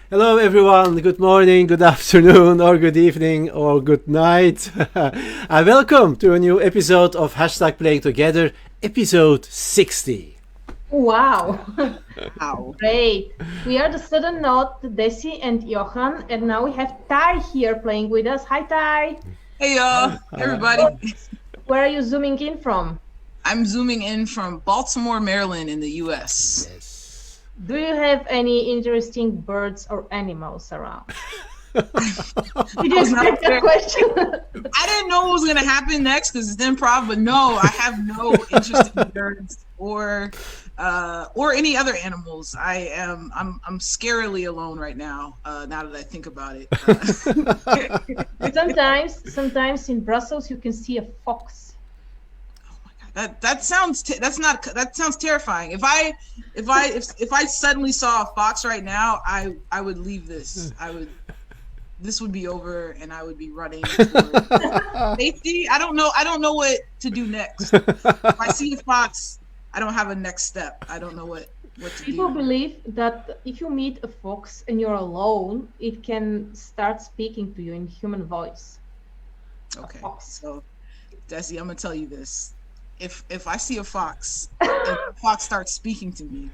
Hello, everyone. Good morning, good afternoon, or good evening, or good night. Welcome to a new episode of Hashtag Playing Together, episode 60. Wow. Wow. Great. We are the Sudden Note, Desi and Johan, and now we have Ti here playing with us. Hi, Ti. Hey, y'all. Everybody. Where are you zooming in from? I'm zooming in from Baltimore, Maryland in the U.S. Yes. Do you have any interesting birds or animals around? Did you expect that question? I didn't know what was going to happen next because it's improv, but no, I have no interest in birds or any other animals. I'm scarily alone right now. Now that I think about it. Sometimes in Brussels you can see a fox. That sounds terrifying. If I suddenly saw a fox right now, I would leave this. This would be over, and I would be running toward safety. I don't know what to do next. If I see a fox, I don't have a next step. I don't know what to do. People believe that if you meet a fox and you're alone, it can start speaking to you in human voice. Okay, so Desi, I'm gonna tell you this. If I see a fox and the fox starts speaking to me,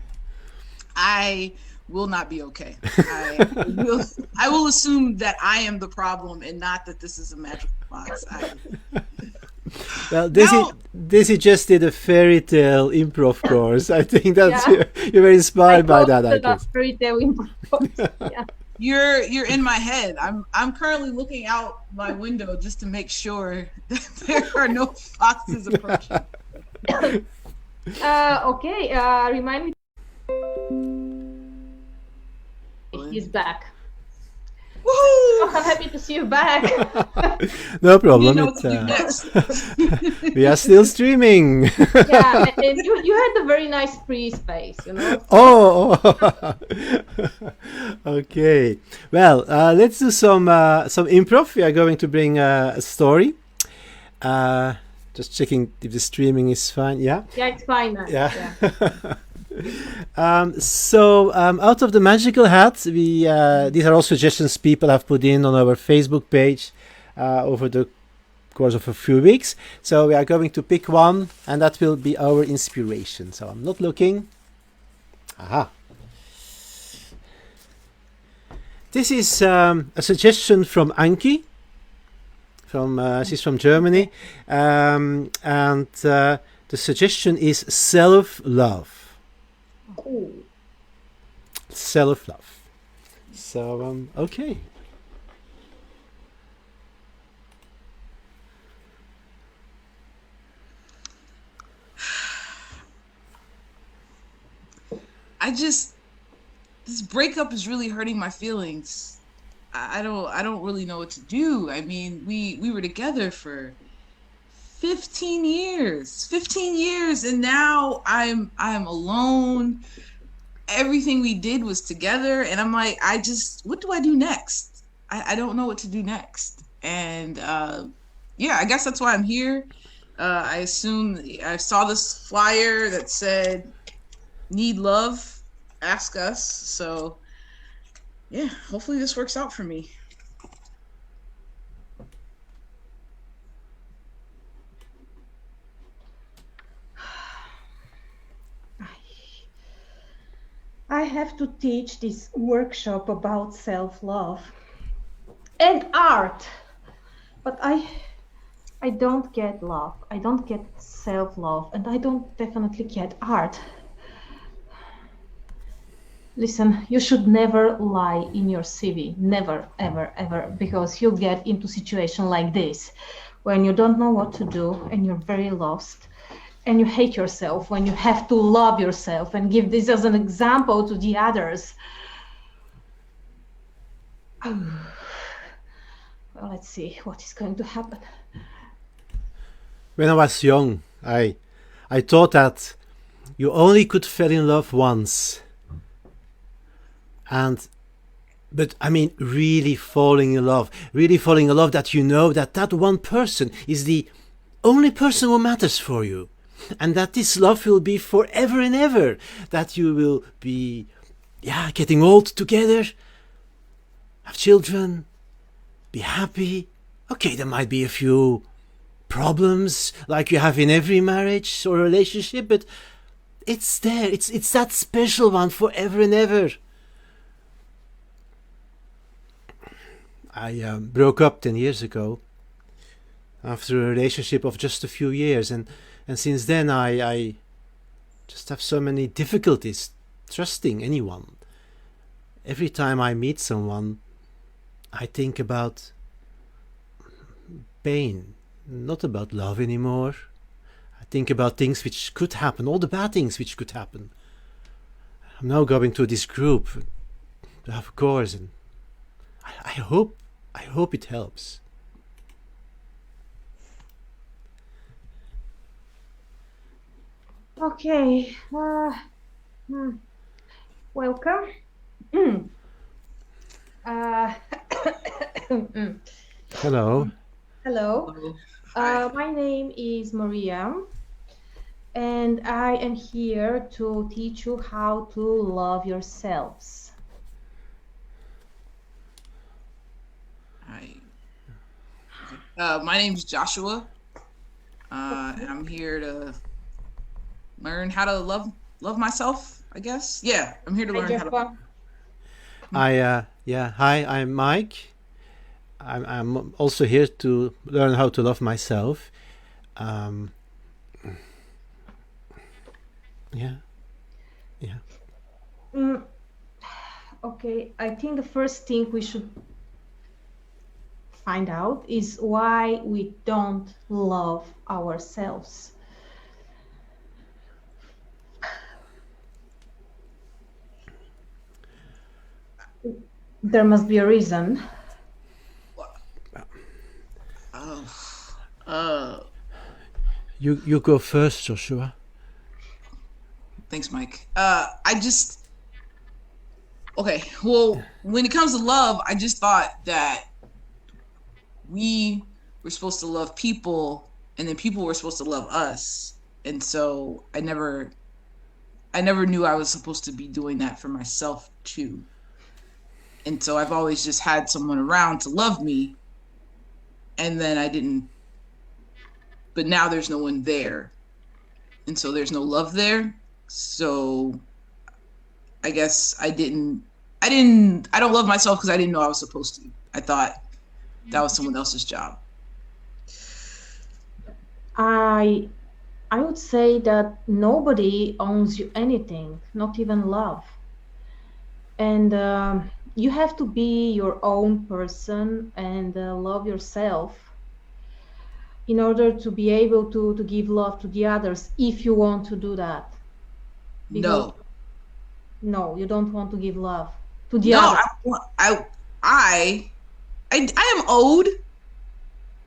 I will not be okay. I will assume that I am the problem and not that this is a magical fox. Well, Desi just did a fairy tale improv course. I think that's you're very inspired by that. I guess. Fairy tale improv. Yeah. You're in my head. I'm currently looking out my window just to make sure that there are no foxes approaching. Okay. Remind me. He's back. Woohoo! Oh, I'm happy to see you back. No problem. You know what to do next. We are still streaming. Yeah, and you had a very nice pre-space, you know. Oh. Okay. Well, let's do some improv. We are going to bring a story. Just checking if the streaming is fine. Yeah. Yeah, it's fine now. Yeah. Out of the magical hat, these are all suggestions people have put in on our Facebook page over the course of a few weeks. So we are going to pick one, and that will be our inspiration. So I'm not looking. Aha. This is a suggestion from Anki. She's from Germany, and the suggestion is self-love. Ooh. Self-love. So, okay. This breakup is really hurting my feelings. I don't really know what to do. I mean, we were together for 15 years, and now I'm alone. Everything we did was together, and I'm like, what do I do next? I don't know what to do next. And I guess that's why I'm here. I assume I saw this flyer that said, "Need love, ask us." So yeah, hopefully this works out for me. I have to teach this workshop about self-love and art, but I don't get love. I don't get self-love, and I don't definitely get art. Listen, you should never lie in your CV. Never, ever, ever, because you'll get into situation like this when you don't know what to do and you're very lost and you hate yourself, when you have to love yourself and give this as an example to the others. Well, let's see what is going to happen. When I was young, I thought that you only could fall in love once. But I mean, really falling in love that you know that one person is the only person who matters for you, and that this love will be forever and ever, that you will be getting old together, have children, be happy. Okay, there might be a few problems like you have in every marriage or relationship, but it's there. It's that special one forever and ever. I broke up 10 years ago after a relationship of just a few years, and since then I just have so many difficulties trusting anyone. Every time I meet someone, I think about pain, not about love anymore. I think about things which could happen, all the bad things which could happen. I'm now going to this group to have a course, and I hope it helps. Okay. Welcome. Hello. Hello. My name is Maria, and I am here to teach you how to love yourselves. Hi. My name's Joshua. I'm here to learn how to love myself, I guess. Yeah, I'm here to learn how to. Hi, I'm Mike. I'm also here to learn how to love myself. Yeah. Okay, I think the first thing we should find out is why we don't love ourselves. There must be a reason. You go first, Joshua. Thanks, Mike. Okay, well, when it comes to love, I just thought that we were supposed to love people, and then people were supposed to love us. And so I never knew I was supposed to be doing that for myself too. And so I've always just had someone around to love me, and then I didn't, but now there's no one there. And so there's no love there. So I guess I don't love myself because I didn't know I was supposed to. I thought that was someone else's job. I would say that nobody owns you anything, not even love. And you have to be your own person and love yourself in order to be able to give love to the others, if you want to do that. Because no, you don't want to give love to the others. I am owed.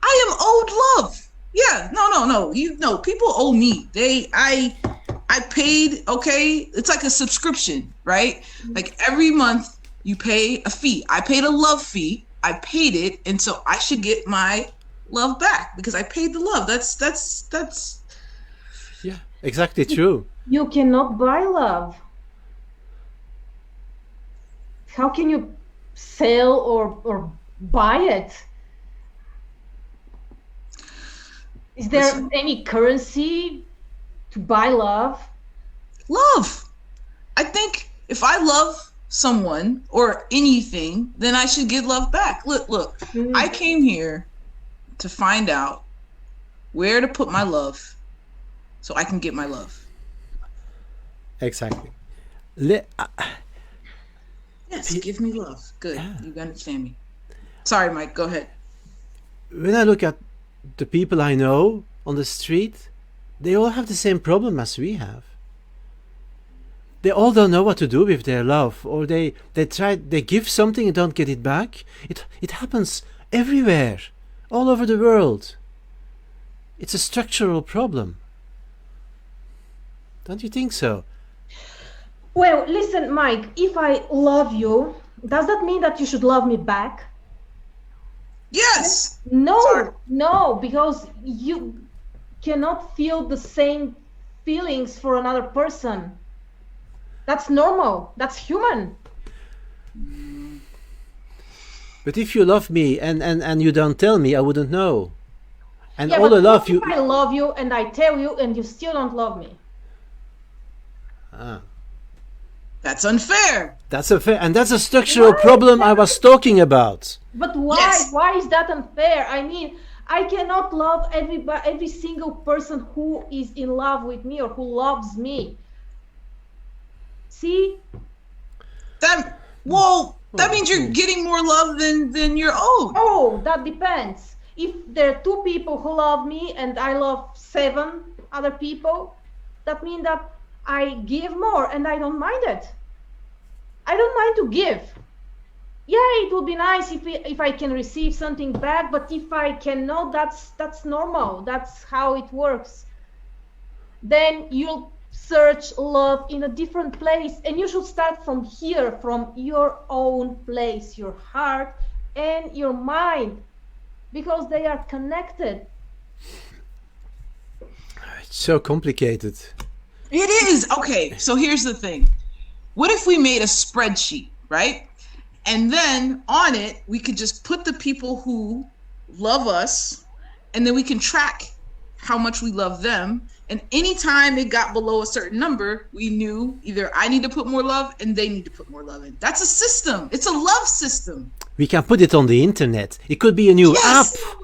I am owed love. Yeah, no. People owe me. I paid, okay? It's like a subscription, right? Like every month you pay a fee. I paid a love fee. I paid it, and so I should get my love back because I paid the love. That's Yeah, exactly true. You cannot buy love. How can you sell or buy it? Is there any currency to buy love? Love. I think if I love someone or anything, then I should get love back. Look. I came here to find out where to put my love so I can get my love. Exactly. Yes, give me love. Good. Yeah. You understand me. Sorry, Mike, go ahead. When I look at the people I know on the street, they all have the same problem as we have. They all don't know what to do with their love, or they give something and don't get it back. It happens everywhere, all over the world. It's a structural problem. Don't you think so? Well, listen, Mike, if I love you, does that mean that you should love me back? Yes. No, because you cannot feel the same feelings for another person. That's normal. That's human. But if you love me and you don't tell me, I wouldn't know. And Yeah, all but the love what you. if I love you and I tell you and you still don't love me? That's unfair. That's a structural Why? problem I was talking about. But why? Yes. Why is that unfair? I mean, I cannot love every single person who is in love with me or who loves me. See? That means you're getting more love than you're owed. Oh, that depends. If there are two people who love me and I love 7 other people, that means that I give more and I don't mind it. I don't mind to give. Yeah, it would be nice if I can receive something back, but if I cannot, that's normal. That's how it works. Then you'll search love in a different place, and you should start from here, from your own place, your heart and your mind, because they are connected. It's so complicated. It is. Okay, so here's the thing. What if we made a spreadsheet, right? And then on it, we could just put the people who love us, and then we can track how much we love them. And anytime it got below a certain number, we knew either I need to put more love and they need to put more love in. That's a system. It's a love system. We can put it on the internet. It could be a new Yes! app.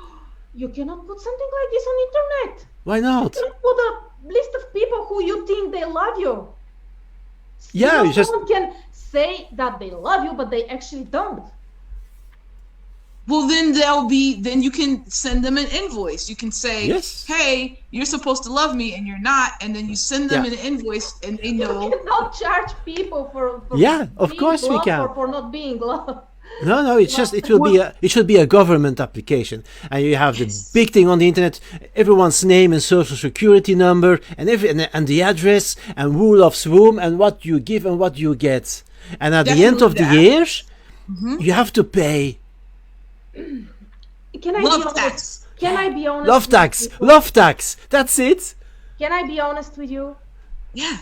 You cannot put something like this on internet. Why not? You cannot put a list of people who you think they love you. Yeah, you just. Someone can say that they love you, but they actually don't. Well, then then you can send them an invoice. You can say, Yes. hey, you're supposed to love me and you're not. And then you send them Yeah. an invoice and they You know. cannot charge people for Yeah, of being course we loved can. or for not being loved. No, it's just it should be a government application, and you have the big thing on the internet, everyone's name and social security number, and and the address, and who loves whom, and what you give and what you get, and at the end of the Definitely year, you have to pay Can I Love be honest? tax. Can I be honest? love with tax, you? love tax. That's it. Can I be honest with you? Yeah.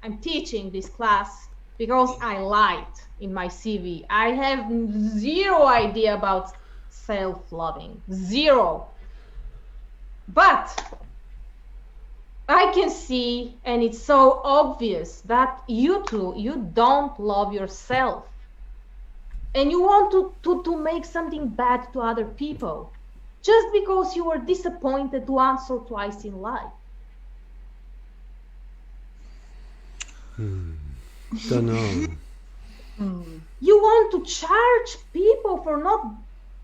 I'm teaching this class because I lied in my CV. I have zero idea about self-loving. Zero. But I can see, and it's so obvious, that you don't love yourself. And you want to make something bad to other people just because you were disappointed once or twice in life. Don't know. You want to charge people for not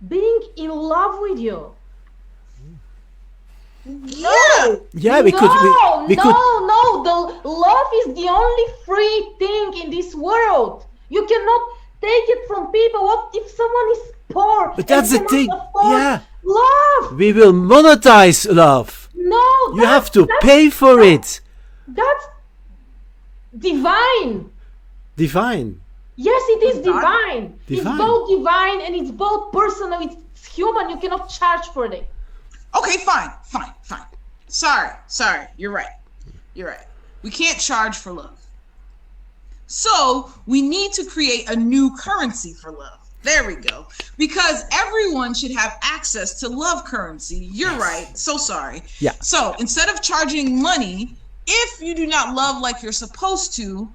being in love with you. Yeah. Yeah, we could. No, We no, could. no. The love is the only free thing in this world. You cannot take it from people. What if someone is poor? But that's the and thing. cannot afford Yeah. love. We will monetize love. No, You have to that's- pay for it. That's divine. Divine. Yes, it is divine. Divine. It's both divine and it's both personal. It's human. You cannot charge for it. Okay, fine. Sorry. You're right. We can't charge for love. So we need to create a new currency for love. There we go. Because everyone should have access to love currency. You're right. So sorry. Yeah. So instead of charging money, if you do not love like you're supposed to,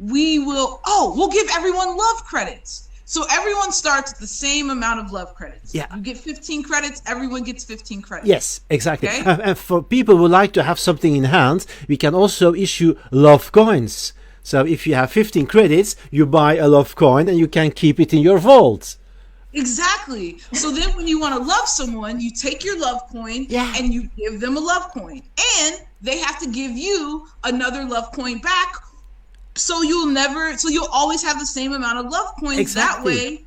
we'll give everyone love credits. So everyone starts the same amount of love credits. Yeah. You get 15 credits, everyone gets 15 credits. Yes, exactly. Okay. And for people who like to have something in hand, we can also issue love coins. So if you have 15 credits, you buy a love coin and you can keep it in your vault. Exactly. So then when you want to love someone, you take your love coin and you give them a love coin. And they have to give you another love coin back. So you'll always have the same amount of love coins. Exactly.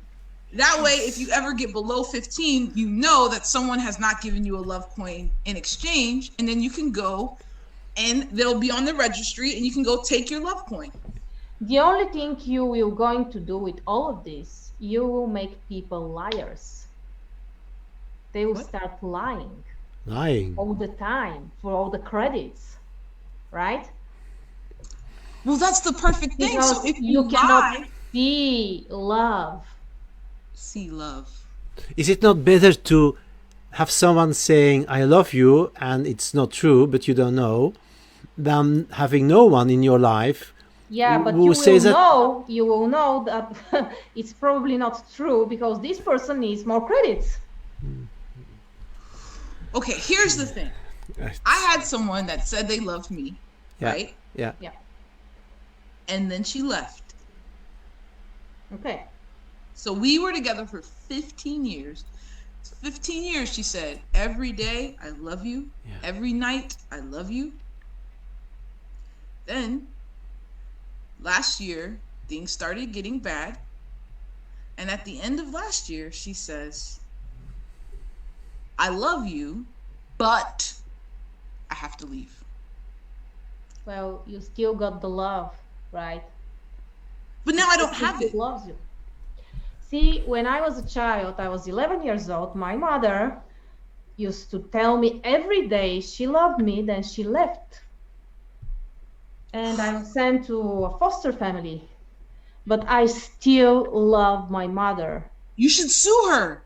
That way, if you ever get below 15, you know that someone has not given you a love coin in exchange. And then you can go and they'll be on the registry and you can go take your love coin. The only thing you will going to do with all of this, you will make people liars. They will start lying all the time for all the credits, right? Well, that's the perfect thing. Because So if you lie, cannot see love. See love. Is it not better to have someone saying I love you and it's not true but you don't know, than having no one in your life Yeah, but who says that? you will know that it's probably not true because this person needs more credits. Okay, here's the thing. I had someone that said they loved me, Yeah. right? Yeah. Yeah. And then she left. Okay. So we were together for 15 years. 15 years, she said, every day, I love you. Yeah. Every night, I love you. Then, last year, things started getting bad. And at the end of last year, she says, I love you, but I have to leave. Well, you still got the love, right? But now I don't have it. Loves you. See, when I was a child, I was 11 years old. My mother used to tell me every day she loved me, then she left. And I was sent to a foster family. But I still love my mother. You should sue her.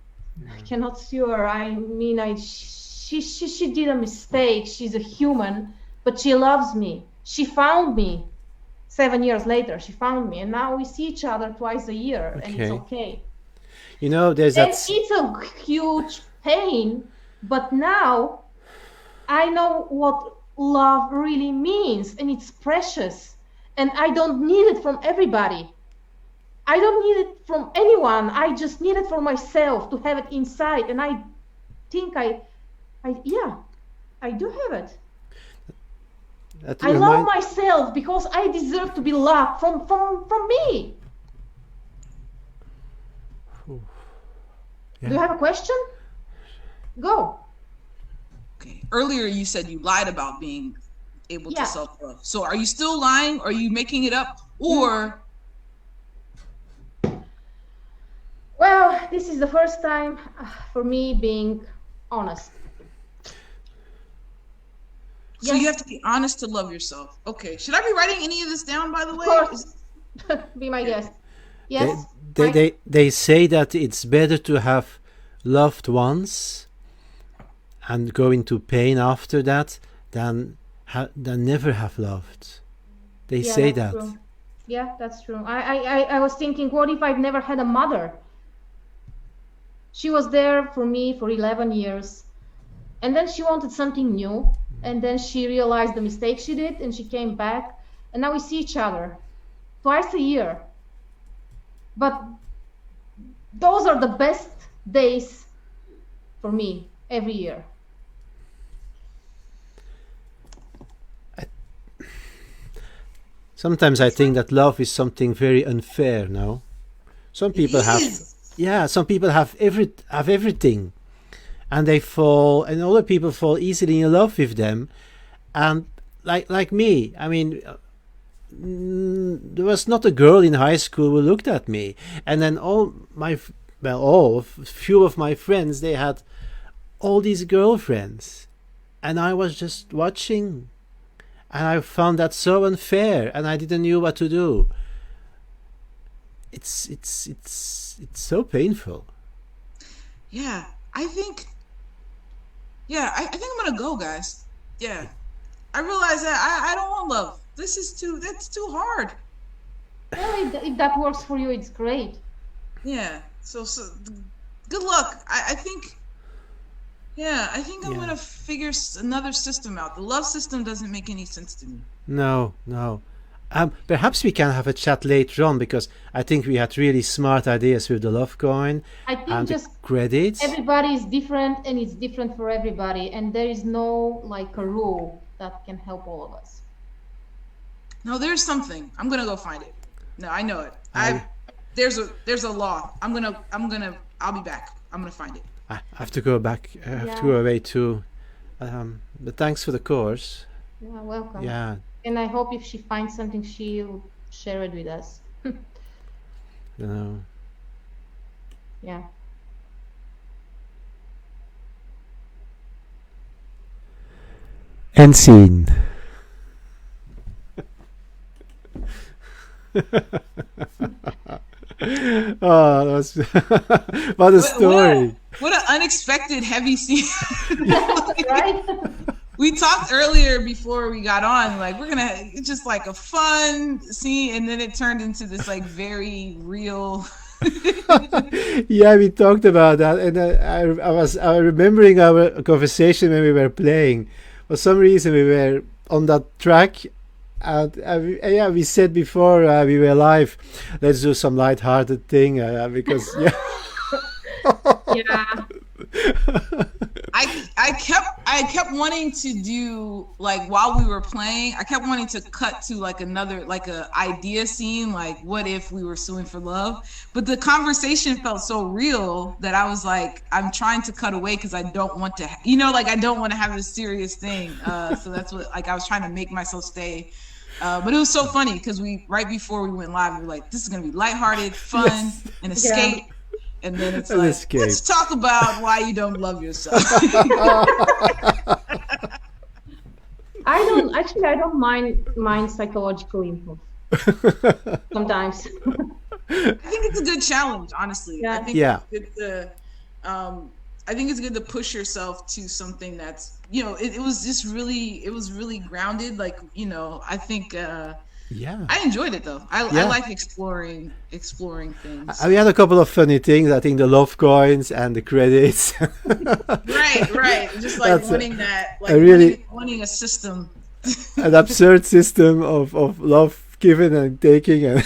I cannot sue her. I mean, she did a mistake. She's a human, but she loves me. She found me. 7 years later, she found me, and now we see each other twice a year, and it's okay. You know, there's And that. it's a huge pain, but now I know what love really means, and it's precious, and I don't need it from everybody. I don't need it from anyone. I just need it for myself to have it inside, and I think I do have it. I love myself because I deserve to be loved from me. Yeah. Do you have a question? Go. Okay. Earlier you said you lied about being able Yeah. to self-love. So are you still lying? Are you making it up? Or Well, this is the first time for me being honest. so Yes. you have to be honest to love yourself. Okay. Should I be writing any of this down, by the way? Of course. Be my guest. Yes. They say that it's better to have loved once and go into pain after that than never have loved. They say that. True. Yeah, that's true. I was thinking, what if I've never had a mother? She was there for me for 11 years. And then she wanted something new. And then she realized the mistake she did and she came back. And now we see each other twice a year. But those are the best days for me every year. Sometimes I think that love is something very unfair. No, some people have. Yeah, some people have everything, and they fall, and other people fall easily in love with them, and like me. I mean, there was not a girl in high school who looked at me, and then few of my friends, they had all these girlfriends, and I was just watching, and I found that so unfair, and I didn't know what to do. It's so painful. Yeah, I think. Yeah, I think I'm gonna go, guys. Yeah, I realize that I don't want love. That's too hard. Well, if that works for you, it's great. Yeah. So good luck. I think. Yeah, I think I'm gonna figure another system out. The love system doesn't make any sense to me. No. Perhaps we can have a chat later on, because I think we had really smart ideas with the love coin I think and just the credits. everybody is different and it's different for everybody, and there is no like a rule that can help all of us. No, there's something. I'm gonna go find it. No, I know it. There's a law. I'll be back. I'm gonna find it. I have to go back. I have to go away too. But thanks for the course. Yeah, welcome. Yeah. And I hope if she finds something, she'll share it with us. You know. Yeah. End scene. Oh, that's what a story. What an unexpected heavy scene. Right? We talked earlier before we got on, like we're gonna it's just like a fun scene, and then it turned into this like very real. Yeah, we talked about that, and I was remembering our conversation when we were playing. For some reason, we were on that track, and yeah, we said before we were live, let's do some light-hearted thing because yeah. Yeah. I kept wanting to do like while we were playing, I kept wanting to cut to like another like a idea scene, like what if we were suing for love? But the conversation felt so real that I was like, I'm trying to cut away because I don't want to, like I don't want to have this serious thing. So that's what like I was trying to make myself stay. But it was so funny because right before we went live, we were like, this is gonna be lighthearted, fun, Yes. and escape. And then it's An like, escape. let's talk about why you don't love yourself. I don't mind psychological improv sometimes. I think it's a good challenge, honestly. Yeah. I think Yeah. it's good to, I think it's good to push yourself to something that's, it was really grounded. Like, I think, Yeah. I enjoyed it though. I Yeah. like exploring things. We had a couple of funny things. I think the love coins and the credits. Right. Just like That's wanting that, like wanting a system. An absurd system of love giving and taking, and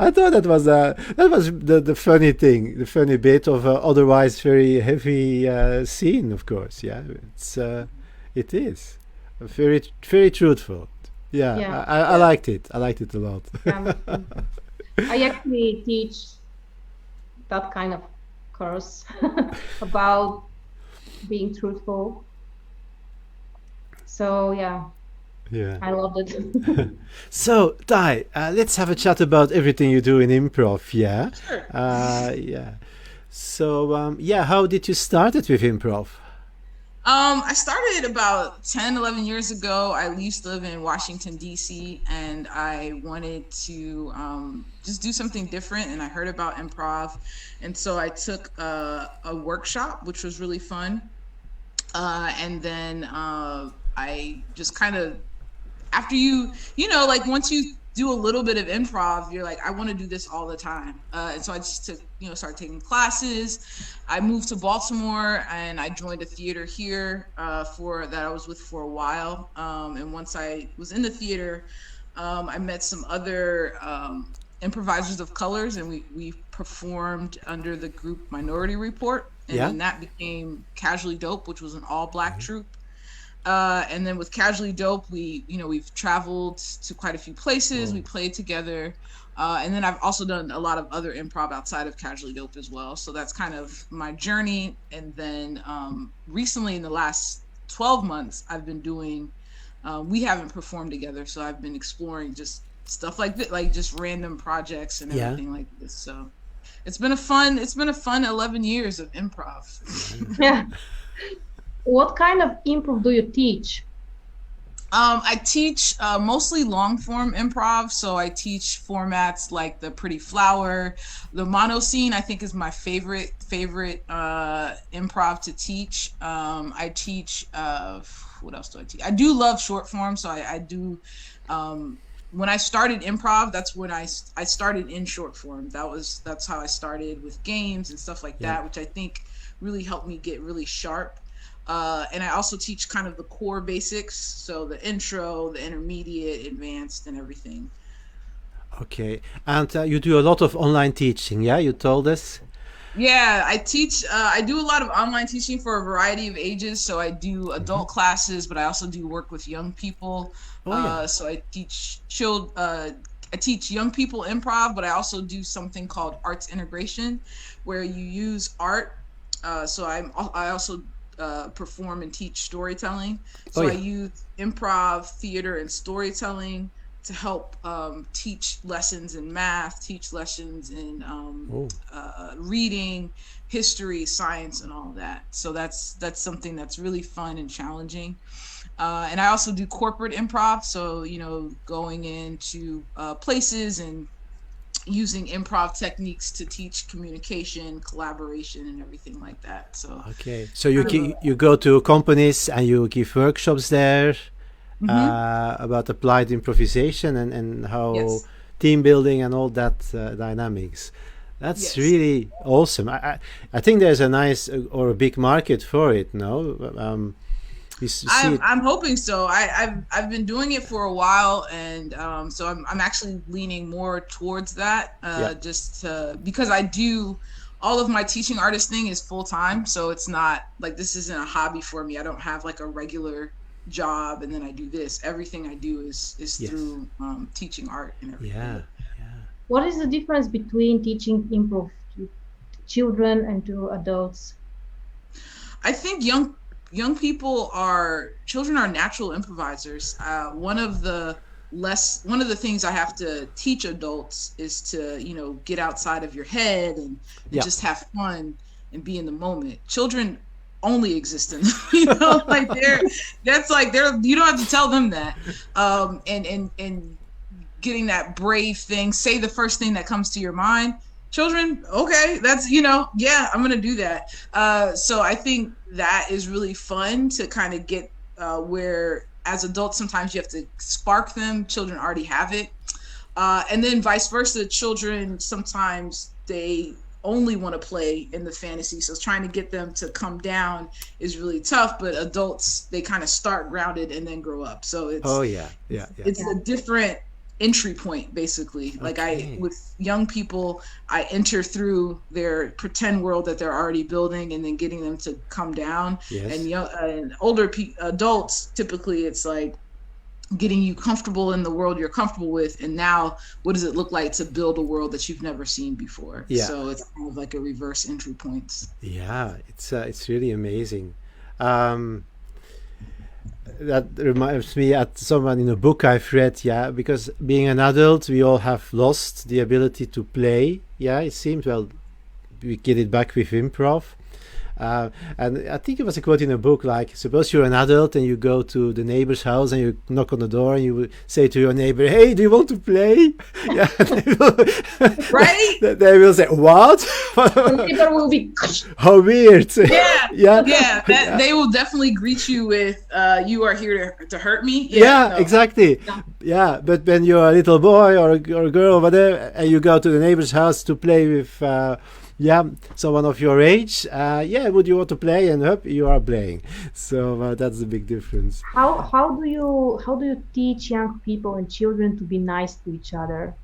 I thought that was the funny thing, the funny bit of otherwise very heavy scene. Of course, yeah, it is very very truthful. Yeah, Yeah. I liked it. I liked it a lot. I actually teach that kind of course about being truthful. So yeah, Yeah. I loved it. So, Ti, let's have a chat about everything you do in improv. Yeah. Sure. Yeah. So, yeah, how did you start it with improv? I started about 10, 11 years ago. I used to live in Washington, D.C., and I wanted to just do something different, and I heard about improv. And so I took a workshop, which was really fun. And then I just kind of, after like once you do a little bit of improv, you're like, I want to do this all the time. And so I just took, started taking classes. I moved to Baltimore and I joined a theater here that I was with for a while. And once I was in the theater, I met some other improvisers of colors, and we performed under the group Minority Report. And then that became Casually Dope, which was an all-black troupe. And then with Casually Dope, we've traveled to quite a few places. We played together. And then I've also done a lot of other improv outside of Casually Dope as well. So that's kind of my journey. And then recently in the last 12 months, I've been doing, we haven't performed together. So I've been exploring just stuff like that, like just random projects and everything like this. So it's been a fun 11 years of improv. Yeah. What kind of improv do you teach? I teach mostly long form improv. So I teach formats like the Pretty Flower, the mono scene. I think is my favorite improv to teach. I teach what else do I teach? I do love short form. So I do. When I started improv, that's when I started in short form. That's how I started with games and stuff like that, which I think really helped me get really sharp. And I also teach kind of the core basics, so the intro, the intermediate, advanced, and everything. Okay, and you do a lot of online teaching, yeah? You told us. Yeah, I teach. I do a lot of online teaching for a variety of ages. So I do adult classes, but I also do work with young people. So I teach I teach young people improv, but I also do something called arts integration, where you use art. So I also perform and teach storytelling. So I use improv, theater, and storytelling to help teach lessons in math, teach lessons in reading, history, science, and all that. So that's something that's really fun and challenging. And I also do corporate improv. So, going into places and using improv techniques to teach communication, collaboration, and everything like that. So, Okay, so you go to companies and you give workshops there about applied improvisation and how yes. team building and all that dynamics. That's Yes. really awesome. I think there's a nice or a big market for it. No, you see it. I'm hoping so. I've been doing it for a while, and so I'm actually leaning more towards that. Yeah. Just because I do all of my teaching artist thing is full time, so it's not like this isn't a hobby for me. I don't have like a regular job and then I do this. Everything I do is Yes. through teaching art and everything. Yeah. What is the difference between teaching improv to children and to adults? I think young people children are natural improvisers. One of the things I have to teach adults is to get outside of your head and Yeah. just have fun and be in the moment. Children only exist in like they're you don't have to tell them that. And getting that brave thing, say the first thing that comes to your mind. Children, okay, that's yeah, I'm gonna do that. So I think that is really fun to kind of get where as adults sometimes you have to spark them. Children already have it, and then vice versa. Children sometimes they only want to play in the fantasy, so trying to get them to come down is really tough. But adults, they kind of start grounded and then grow up. So it's it's a different entry point basically. Like with young people, I enter through their pretend world that they're already building and then getting them to come down. Yes. And older adults, typically it's like getting you comfortable in the world you're comfortable with, and now what does it look like to build a world that you've never seen before. So it's kind of like a reverse entry point. It's really amazing. That reminds me at someone in a book I've read, because being an adult, we all have lost the ability to play. It seems, well, we get it back with improv. And I think it was a quote in a book, like, suppose you're an adult and you go to the neighbor's house and you knock on the door and you say to your neighbor, "Hey, do you want to play?" Right? They will say, "What?" The neighbor will be. How weird. They will definitely greet you with, "You are here to hurt me." Exactly. Yeah, but when you're a little boy or a girl or whatever, and you go to the neighbor's house to play with someone of your age, would you want to play? And you are playing. So that's the big difference. How do you teach young people and children to be nice to each other?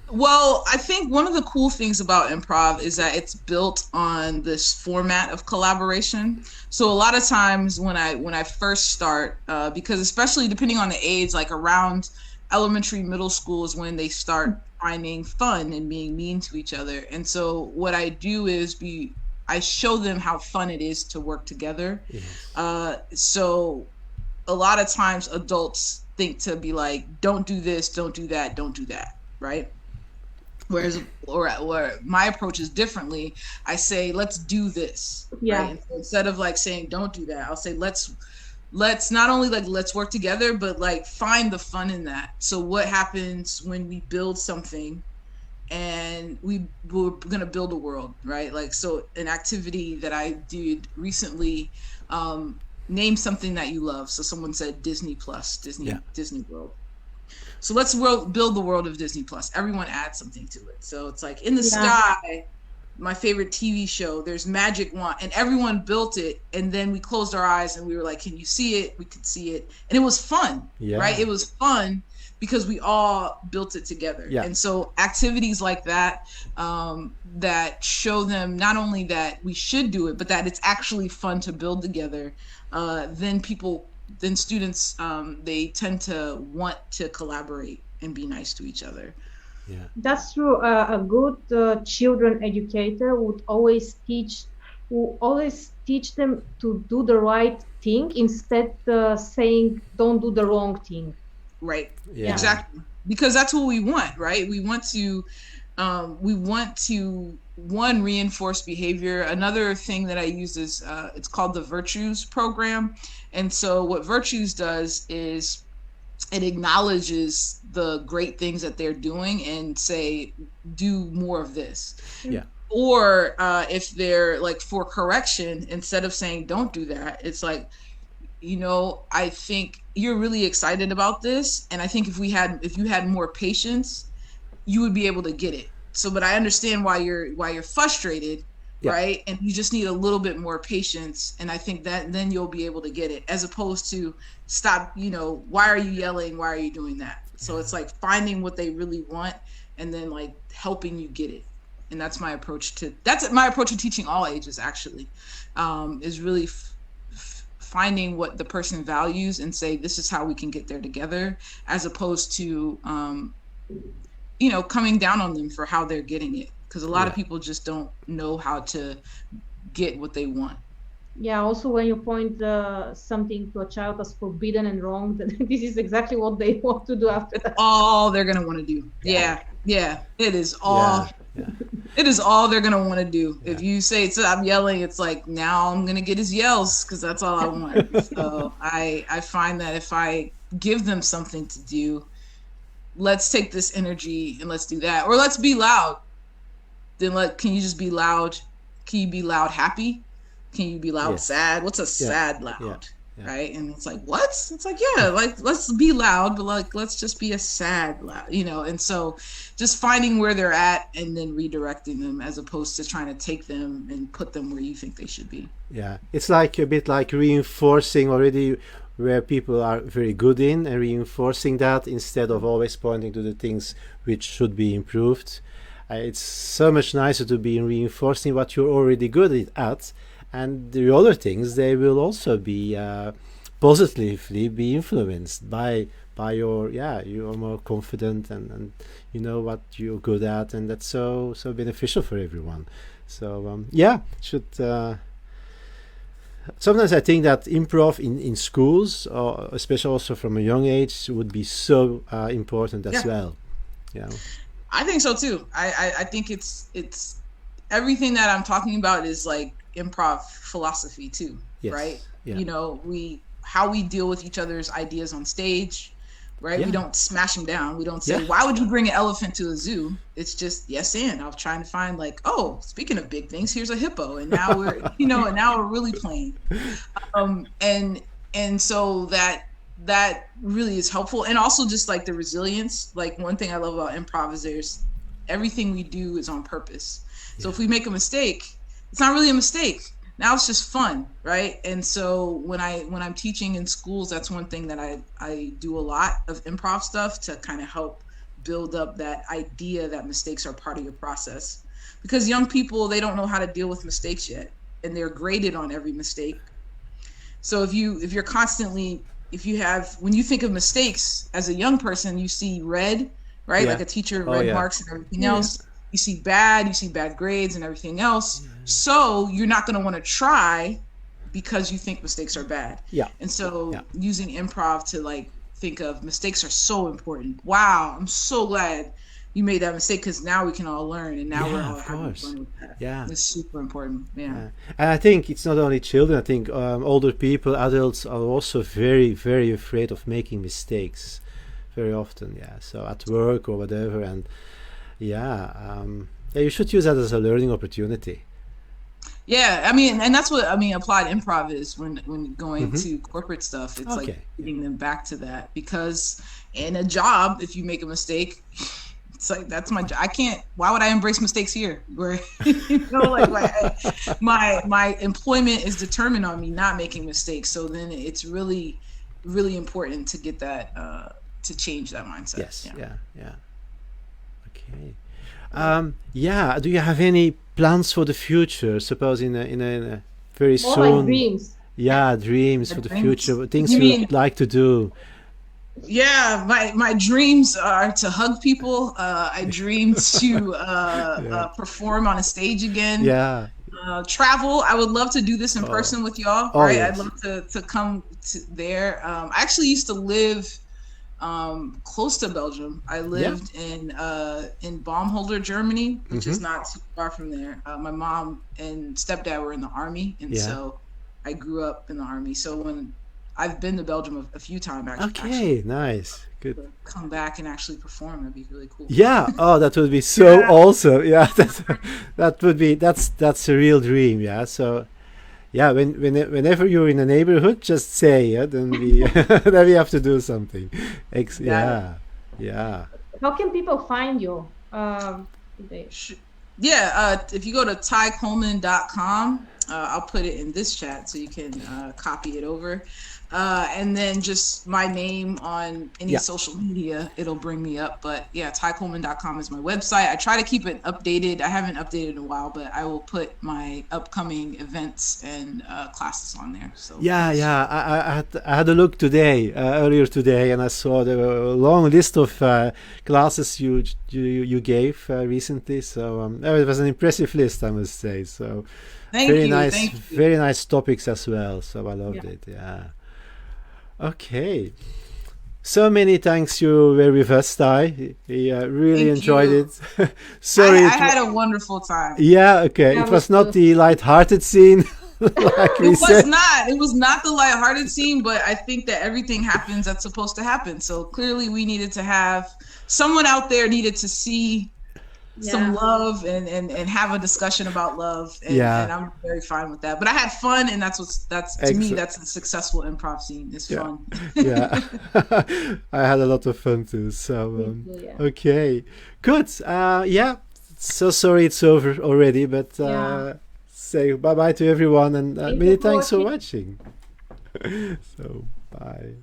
Well, I think one of the cool things about improv is that it's built on this format of collaboration. So a lot of times when I first start, because especially depending on the age, like around elementary, middle school is when they start finding fun and being mean to each other. And so what I do is I show them how fun it is to work together. Yes. So a lot of times adults think to be like, don't do this, don't do that, don't do that, right? Whereas, or my approach is differently. I say, let's do this. Yeah. Right? And so instead of like saying, don't do that, I'll say, let's not only like, let's work together, but like find the fun in that. So what happens when we build something and we're going to build a world, right? Like, so an activity that I did recently, name something that you love. So someone said Disney Plus, Disney World. So let's build the world of Disney Plus. Everyone adds something to it. So it's like in the sky, my favorite TV show, there's magic wand, and everyone built it. And then we closed our eyes and we were like, can you see it? We could see it. And it was fun, right? It was fun because we all built it together. Yeah. And so activities like that, that show them not only that we should do it, but that it's actually fun to build together. Then students, they tend to want to collaborate and be nice to each other. Yeah, that's true. A good children educator would always teach them to do the right thing instead saying don't do the wrong thing. Right. Yeah. Exactly. Because that's what we want, right? We want to one, reinforce behavior. Another thing that I use is it's called the virtues program. And so what virtues does is it acknowledges the great things that they're doing and say, do more of this. Yeah. Or if they're like for correction, instead of saying don't do that, it's like, I think you're really excited about this, and I think if you had more patience, you would be able to get it. So, but I understand why you're frustrated, Yeah. right? And you just need a little bit more patience, and I think that then you'll be able to get it, as opposed to stop. Why are you yelling? Why are you doing that? So it's like finding what they really want, and then like helping you get it. And that's my approach to teaching all ages. Actually, is really finding what the person values and say, this is how we can get there together, as opposed to coming down on them for how they're getting it, because a lot of people just don't know how to get what they want. Yeah, also when you point something to a child as forbidden and wrong, then this is exactly what they want to do after that. All they're gonna want to do. Yeah. It is all. Yeah. It is all they're gonna want to do. If you say stop yelling, it's like, now I'm gonna get his yells, because that's all I want. So I find that if I give them something to do, let's take this energy and let's do that, or let's be loud. Then can you just be loud? Can you be loud happy? Can you be loud sad? What's a sad loud? Yeah. Right? And it's like, what? It's like, like, let's be loud, but like, let's just be a sad loud, and so just finding where they're at and then redirecting them, as opposed to trying to take them and put them where you think they should be. Yeah, it's like a bit like reinforcing already where people are very good in, and reinforcing that instead of always pointing to the things which should be improved. It's so much nicer to be reinforcing what you're already good at, and the other things, they will also be positively be influenced by your you're more confident, and you know what you're good at, and that's so beneficial for everyone. So should sometimes I think that improv in schools, especially also from a young age, would be so important as well. Yeah, I think so too. I think it's everything that I'm talking about is like improv philosophy too, right? Yeah. How we deal with each other's ideas on stage, right? We don't smash them down. We don't say, why would you bring an elephant to a zoo? It's just yes, and I'm trying to find like, oh, speaking of big things, here's a hippo, and now we're and now we're really playing, and so that really is helpful. And also just like the resilience. Like one thing I love about improv is everything we do is on purpose. So if we make a mistake, it's not really a mistake. Now it's just fun, right? And so when I'm teaching in schools, that's one thing that I do a lot of improv stuff to kind of help build up that idea that mistakes are part of your process. Because young people, they don't know how to deal with mistakes yet, and they're graded on every mistake. So if you're constantly, when you think of mistakes as a young person, you see red, right? Like a teacher, red marks and everything else. You see bad grades and everything else. So you're not going to want to try because you think mistakes are bad. Yeah. And so using improv to like think of mistakes are so important. Wow, I'm so glad you made that mistake, because now we can all learn, and now we're all having fun with that. Yeah. It's super important. Yeah. And I think it's not only children. I think older people, adults are also very, very afraid of making mistakes very often. Yeah. So at work or whatever, and you should use that as a learning opportunity. Yeah, I mean, and that's what applied improv is when going to corporate stuff. It's like getting them back to that, because in a job, if you make a mistake, it's like, that's my job. Why would I embrace mistakes here? Where my employment is determined on me not making mistakes. So then it's really, really important to get that to change that mindset. Yes. Yeah. Okay. Do you have any plans for the future? Suppose in a very soon. Like dreams. Yeah, dreams for the future. Things you'd like to do. Yeah, my dreams are to hug people. I dream to perform on a stage again. Yeah. Travel. I would love to do this in person with y'all. Right. Yes. I'd love to come to there. I actually used to live close to Belgium. I lived in Baumholder, Germany, which is not too far from there. My mom and stepdad were in the army, and so I grew up in the army. So when I've been to Belgium a few times, actually. Nice, good. Come back and actually perform. That'd be really cool. Yeah. Oh, that would be so awesome. Yeah, that would be that's a real dream. Yeah. So. Yeah, whenever you're in a neighborhood, just say it, then we then we have to do something. Yeah. How can people find you? If you go to ticoleman.com, I'll put it in this chat so you can copy it over. And then just my name on any social media, it'll bring me up. But yeah, ticoleman.com is my website. I try to keep it updated. I haven't updated in a while, but I will put my upcoming events and classes on there. So I had a look today, earlier today, and I saw the long list of classes you gave recently. So it was an impressive list, I must say. So very nice topics as well. So I loved it. Yeah. Okay. So many thanks you were with us, Ti. We really enjoyed it. Sorry. I had a wonderful time. Yeah, okay. It was not the light-hearted scene. Like we said. It was not the lighthearted scene, but I think that everything happens that's supposed to happen. So clearly we needed to have someone out there needed to see some love and have a discussion about love, and I'm very fine with that. But I had fun, and that's to me that's a successful improv scene. It's fun. I had a lot of fun too. So okay, good. So sorry it's over already, but say bye bye to everyone, and many thanks for watching. So bye.